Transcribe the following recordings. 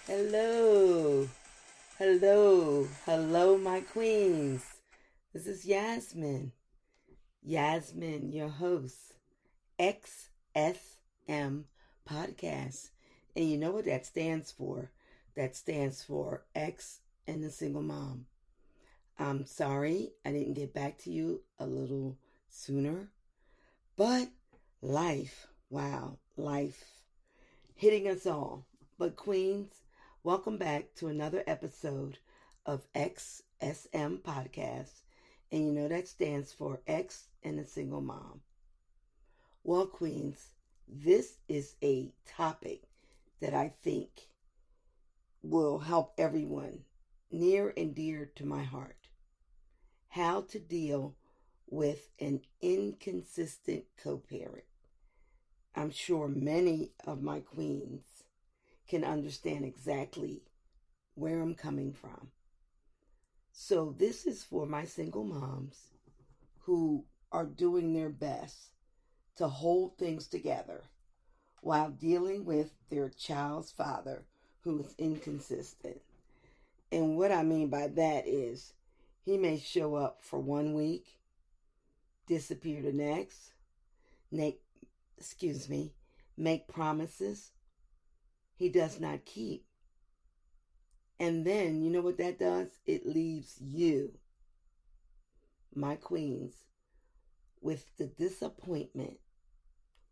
Hello, hello, my queens. This is Yasmin. Yasmin, your host, XSM Podcast. And you know what that stands for? That stands for X and the Single Mom. I'm sorry I didn't get back to you a little sooner, but life hitting us all. But queens, welcome back to another episode of XSM Podcast. And you know that stands for X and a Single Mom. Well, queens, this is a topic that I think will help everyone near and dear to my heart. How to deal with an inconsistent co-parent. I'm sure many of my queens can understand exactly where I'm coming from. So this is for my single moms who are doing their best to hold things together while dealing with their child's father who is inconsistent. And what I mean by that is he may show up for 1 week, disappear the next, make promises he does not keep. And then, you know what that does? It leaves you, my queens, with the disappointment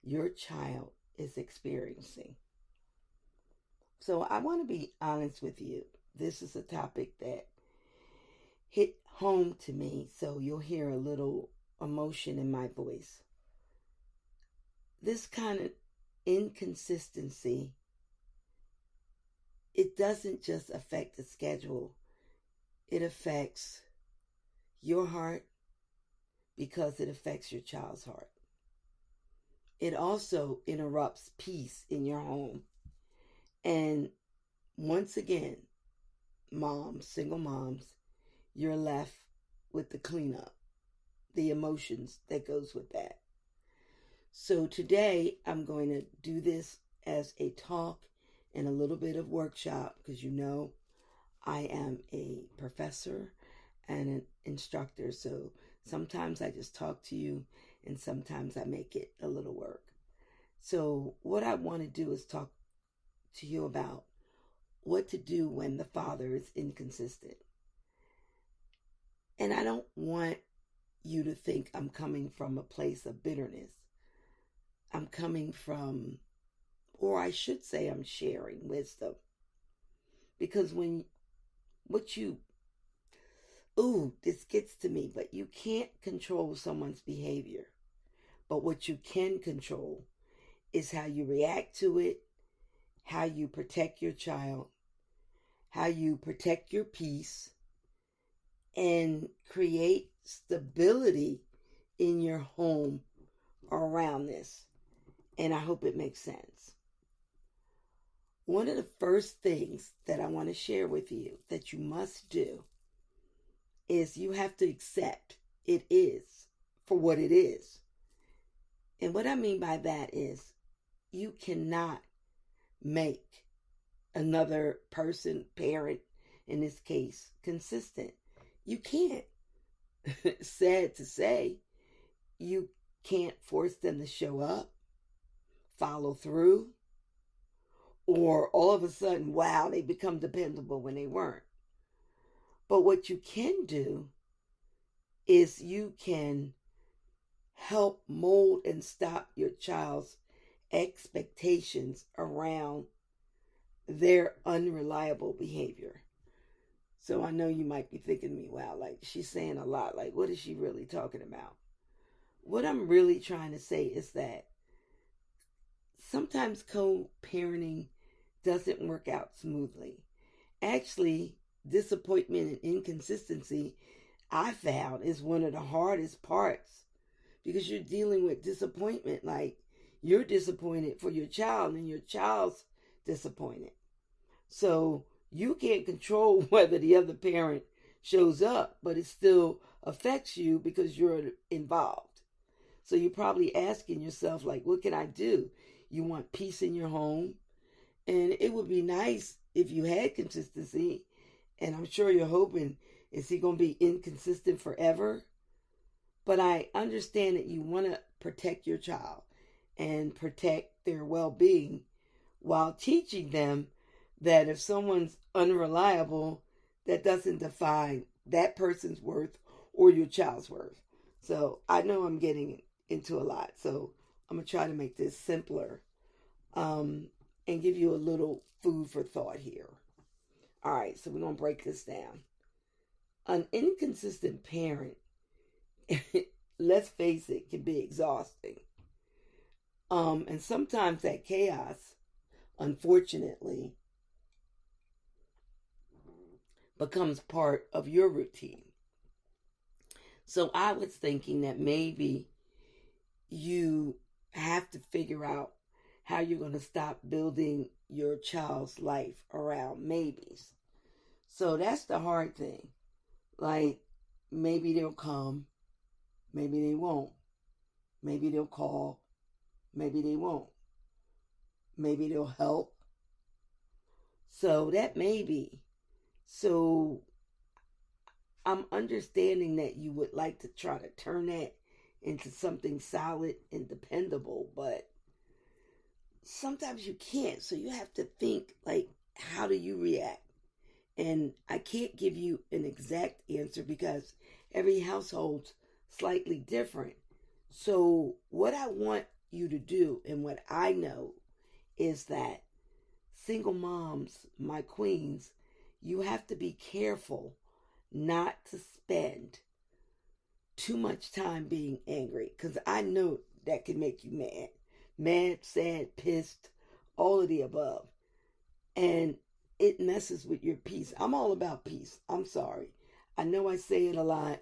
your child is experiencing. So I want to be honest with you. This is a topic that hit home to me, so you'll hear a little emotion in my voice. This kind of inconsistency, it doesn't just affect the schedule. It affects your heart because it affects your child's heart. It also interrupts peace in your home. And once again, moms, single moms, you're left with the cleanup, the emotions that goes with that. So today I'm going to do this as a talk and a little bit of workshop because you know I am a professor and an instructor. So sometimes I just talk to you and sometimes I make it a little work. So what I want to do is talk to you about what to do when the father is inconsistent. And I don't want you to think I'm coming from a place of bitterness. I'm coming from, or I should say I'm sharing wisdom. Because this gets to me, but you can't control someone's behavior. But what you can control is how you react to it, how you protect your child, how you protect your peace, and create stability in your home around this. And I hope it makes sense. One of the first things that I want to share with you that you must do is you have to accept it is for what it is. And what I mean by that is you cannot make another person, parent in this case, consistent. You can't. Sad to say, you can't force them to show up, follow through, or all of a sudden, wow, they become dependable when they weren't. But what you can do is you can help mold and stop your child's expectations around their unreliable behavior. So I know you might be thinking to me, wow, like she's saying a lot. Like, what is she really talking about? What I'm really trying to say is that sometimes co-parenting doesn't work out smoothly. Actually, disappointment and inconsistency, I found, is one of the hardest parts because you're dealing with disappointment. Like, you're disappointed for your child and your child's disappointed. So you can't control whether the other parent shows up, but it still affects you because you're involved. So you're probably asking yourself, like, what can I do? You want peace in your home. And it would be nice if you had consistency, and I'm sure you're hoping, is he going to be inconsistent forever? But I understand that you want to protect your child and protect their well-being while teaching them that if someone's unreliable, that doesn't define that person's worth or your child's worth. So I know I'm getting into a lot, so I'm going to try to make this simpler and give you a little food for thought here. All right, so we're going to break this down. An inconsistent parent, let's face it, can be exhausting. And sometimes that chaos, unfortunately, becomes part of your routine. So I was thinking that maybe you have to figure out how you're going to stop building your child's life around maybes. So that's the hard thing. Like, maybe they'll come, maybe they won't. Maybe they'll call, maybe they won't. Maybe they'll help. So that may be. So I'm understanding that you would like to try to turn that into something solid and dependable, but sometimes you can't. So you have to think, like, how do you react? And I can't give you an exact answer because every household's slightly different. So what I want you to do, and what I know, is that single moms, my queens, you have to be careful not to spend too much time being angry, because I know that can make you mad, sad, pissed, all of the above, and it messes with your peace. I'm all about peace. I'm sorry, I know I say it a lot,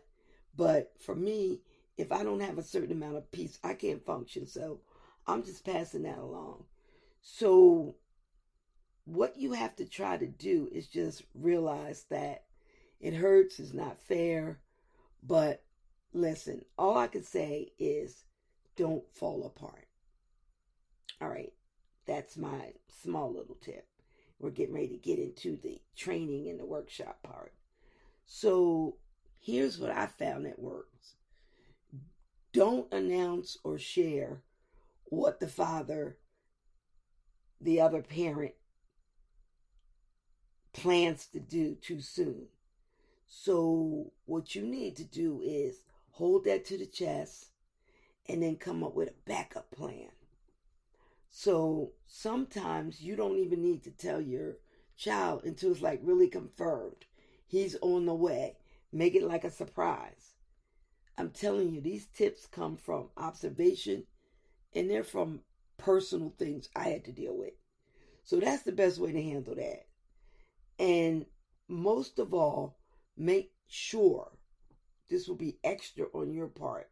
but for me, if I don't have a certain amount of peace, I can't function. So I'm just passing that along. So what you have to try to do is just realize that it hurts, it's not fair, but listen, all I can say is don't fall apart. All right, that's my small little tip. We're getting ready to get into the training and the workshop part. So here's what I found that works. Don't announce or share what the other parent, plans to do too soon. So what you need to do is hold that to the chest and then come up with a backup plan. So sometimes you don't even need to tell your child until it's like really confirmed. He's on the way. Make it like a surprise. I'm telling you, these tips come from observation and they're from personal things I had to deal with. So that's the best way to handle that. And most of all, make sure, this will be extra on your part,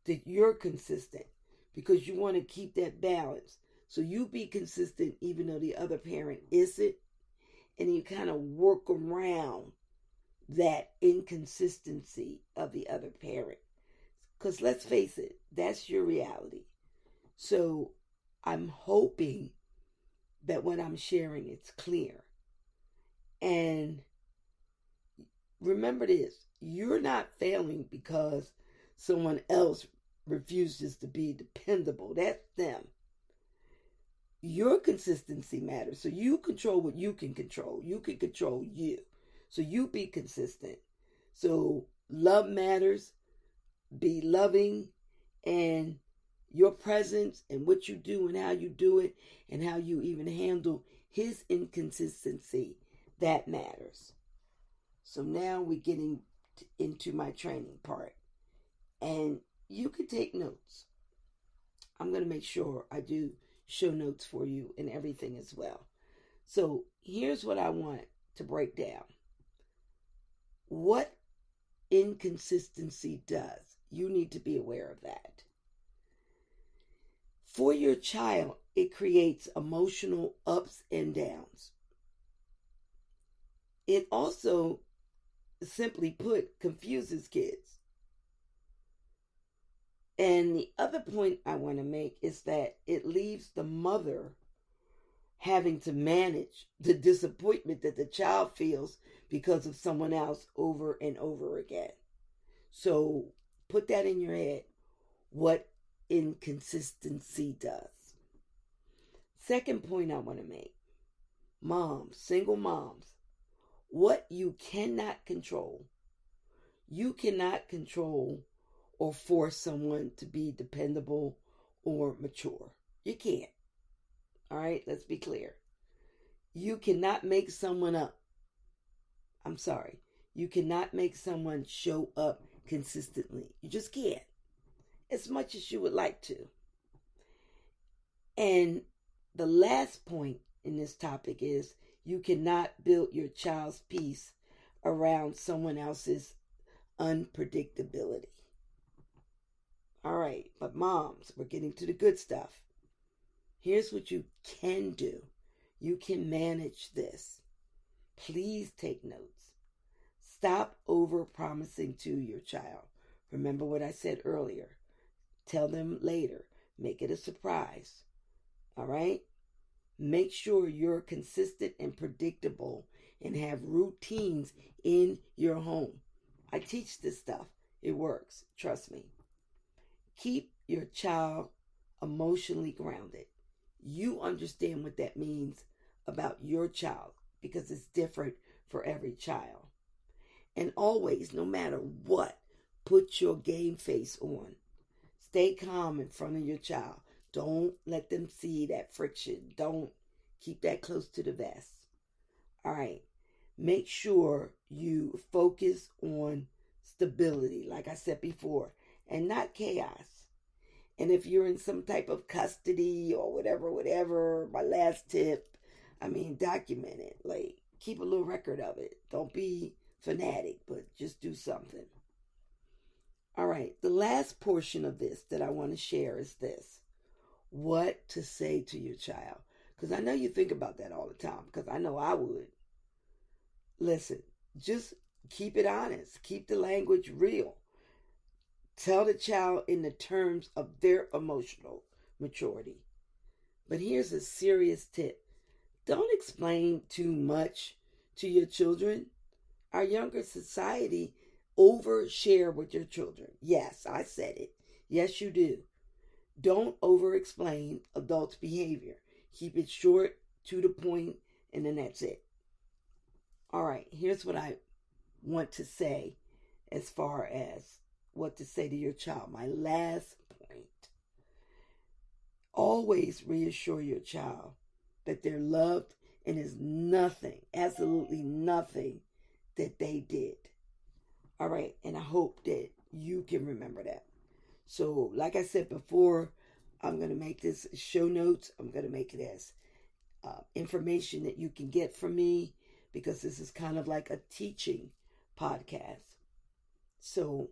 that you're consistent, because you want to keep that balance. So you be consistent even though the other parent isn't, and you kind of work around that inconsistency of the other parent. Because let's face it, that's your reality. So I'm hoping that what I'm sharing is clear. And remember this, you're not failing because someone else refuses to be dependable. That's them. Your consistency matters. So you control what you can control. You can control you. So you be consistent. So love matters. Be loving, and your presence and what you do and how you do it and how you even handle his inconsistency, that matters. So now we're getting into my training part, and you can take notes. I'm going to make sure I do show notes for you and everything as well. So here's what I want to break down. What inconsistency does. You need to be aware of that. For your child, it creates emotional ups and downs. It also, simply put, confuses kids. And the other point I want to make is that it leaves the mother having to manage the disappointment that the child feels because of someone else over and over again. So put that in your head, what inconsistency does. Second point I want to make, moms, single moms, what you cannot control. You cannot control or force someone to be dependable or mature. You can't. All right, let's be clear. You cannot make someone up. I'm sorry. You cannot make someone show up consistently. You just can't. As much as you would like to. And the last point in this topic is you cannot build your child's peace around someone else's unpredictability. All right, but moms, we're getting to the good stuff. Here's what you can do. You can manage this. Please take notes. Stop over-promising to your child. Remember what I said earlier. Tell them later. Make it a surprise. All right? Make sure you're consistent and predictable and have routines in your home. I teach this stuff. It works. Trust me. Keep your child emotionally grounded. You understand what that means about your child because it's different for every child. And always, no matter what, put your game face on. Stay calm in front of your child. Don't let them see that friction. Don't keep that close to the vest. All right. Make sure you focus on stability, like I said before, and not chaos. And if you're in some type of custody or whatever, my last tip, document it. Like, keep a little record of it. Don't be fanatic, but just do something. All right, the last portion of this that I want to share is this. What to say to your child. Because I know you think about that all the time, because I know I would. Listen, just keep it honest. Keep the language real. Tell the child in the terms of their emotional maturity. But here's a serious tip. Don't explain too much to your children. Our younger society overshare with your children. Yes, I said it. Yes, you do. Don't over-explain adults' behavior. Keep it short, to the point, and then that's it. All right, here's what I want to say as far as what to say to your child. My last point. Always reassure your child that they're loved and is nothing, absolutely nothing that they did. All right, and I hope that you can remember that. So, like I said before, I'm going to make this show notes. I'm going to make it as information that you can get from me, because this is kind of like a teaching podcast. So,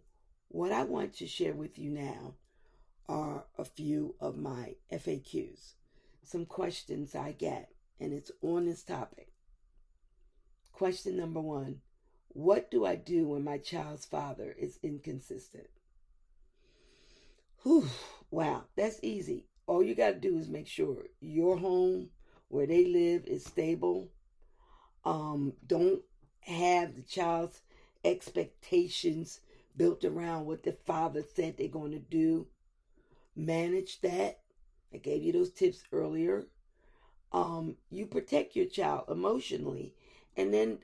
what I want to share with you now are a few of my FAQs, some questions I get, and it's on this topic. Question number 1, what do I do when my child's father is inconsistent? Wow, that's easy. All you got to do is make sure your home, where they live, is stable. Don't have the child's expectations built around what the father said they're going to do. Manage that. I gave you those tips earlier. You protect your child emotionally, and then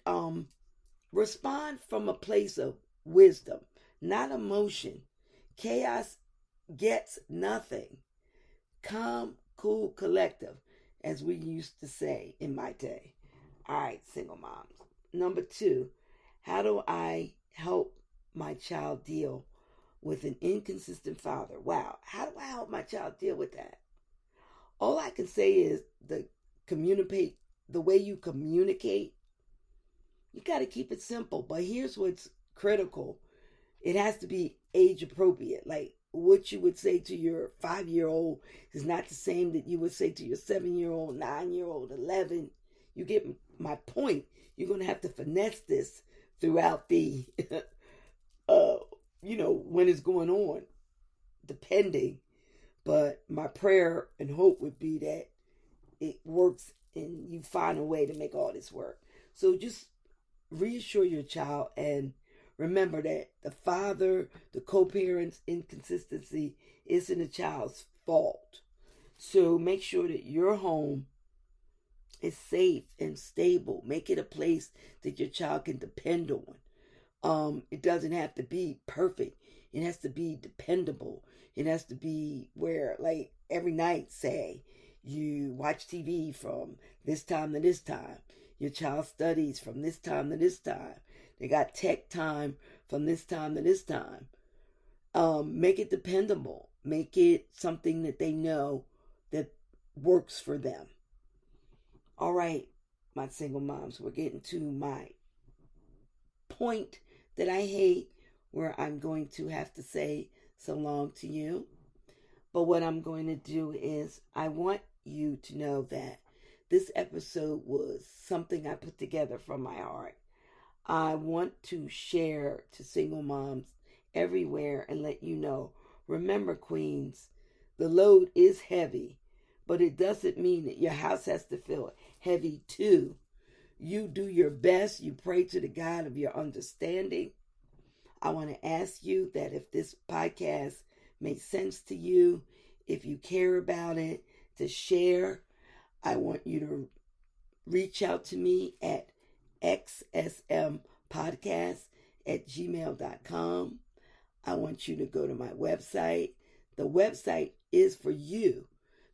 respond from a place of wisdom, not emotion. Chaos gets nothing. Calm, cool, collective, as we used to say in my day. All right, single moms. Number 2, how do I help my child deal with an inconsistent father? Wow, how do I help my child deal with that? All I can say is the way you communicate. You got to keep it simple. But here's what's critical. It has to be age appropriate. Like, what you would say to your 5-year-old is not the same that you would say to your 7-year-old, 9-year-old, 11. You get my point. You're going to have to finesse this throughout the, when it's going on, depending. But my prayer and hope would be that it works and you find a way to make all this work. So just reassure your child and remember that the father, the co-parent's inconsistency isn't a child's fault. So make sure that your home is safe and stable. Make it a place that your child can depend on. It doesn't have to be perfect. It has to be dependable. It has to be where, like, every night, say, you watch TV from this time to this time. Your child studies from this time to this time. They got tech time from this time to this time. Make it dependable. Make it something that they know that works for them. All right, my single moms, we're getting to my point that I hate, where I'm going to have to say so long to you. But what I'm going to do is I want you to know that this episode was something I put together from my heart. I want to share to single moms everywhere and let you know, remember, queens, the load is heavy, but it doesn't mean that your house has to feel heavy too. You do your best. You pray to the God of your understanding. I want to ask you that if this podcast makes sense to you, if you care about it, to share. I want you to reach out to me at xsmpodcast@gmail.com. I want you to go to my website. The website is for you.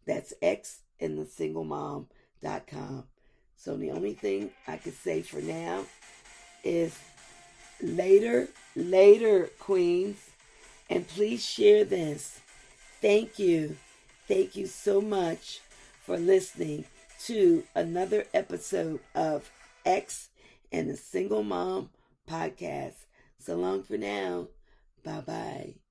That's xandthesinglemom.com. So the only thing I could say for now is later, queens. And please share this. Thank you. Thank you so much for listening to another episode of X and the Single Mom Podcast. So long for now. Bye-bye.